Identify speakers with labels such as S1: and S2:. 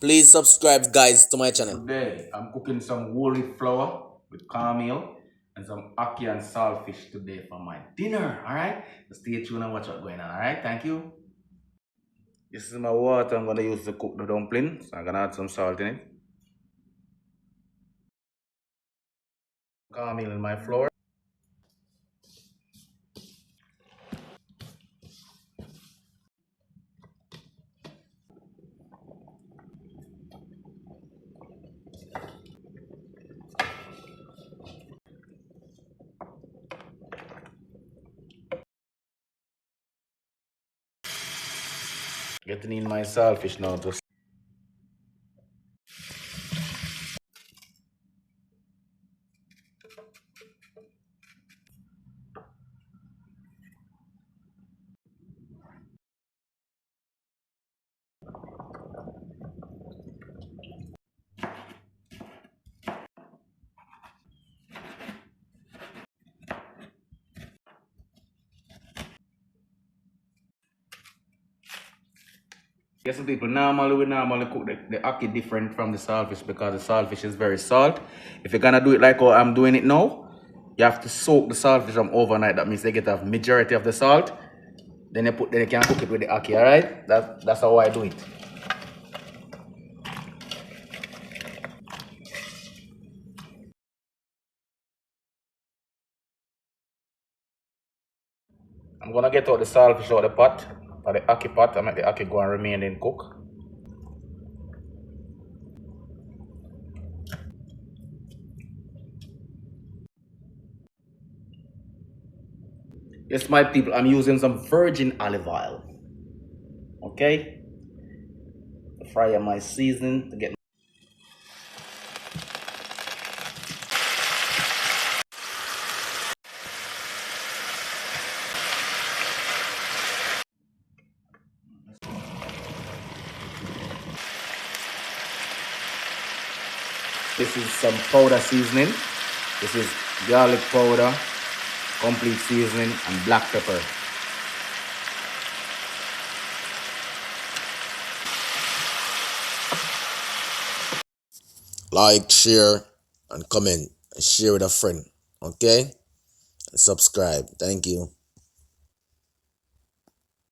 S1: Please subscribe, guys, to my channel.
S2: Today, I'm cooking some whole wheat flour with cornmeal and some ackee and saltfish today for my dinner. Alright? So stay tuned and watch what's going on. Alright? Thank you. This is my water I'm going to use to cook the dumpling. So I'm going to add some salt in it. Cornmeal in my flour. Getting in my saltfish now. Yes, some people normally cook the ackee different from the saltfish because the saltfish is very salt. If you're gonna do it like how I'm doing it now, you have to soak the saltfish from overnight. That means they get a majority of the salt. Then you can cook it with the ackee, alright? That's how I do it. I'm gonna get out the saltfish out of the pot, or the ackee pot, and make the ackee go and remain in cook. Yes, my people, I'm using some virgin olive oil. Okay? To fry up my seasoning to get. This is some powder seasoning. This is garlic powder, complete seasoning, and black pepper.
S1: Like, share, and comment, and share with a friend. Okay? And subscribe. Thank you.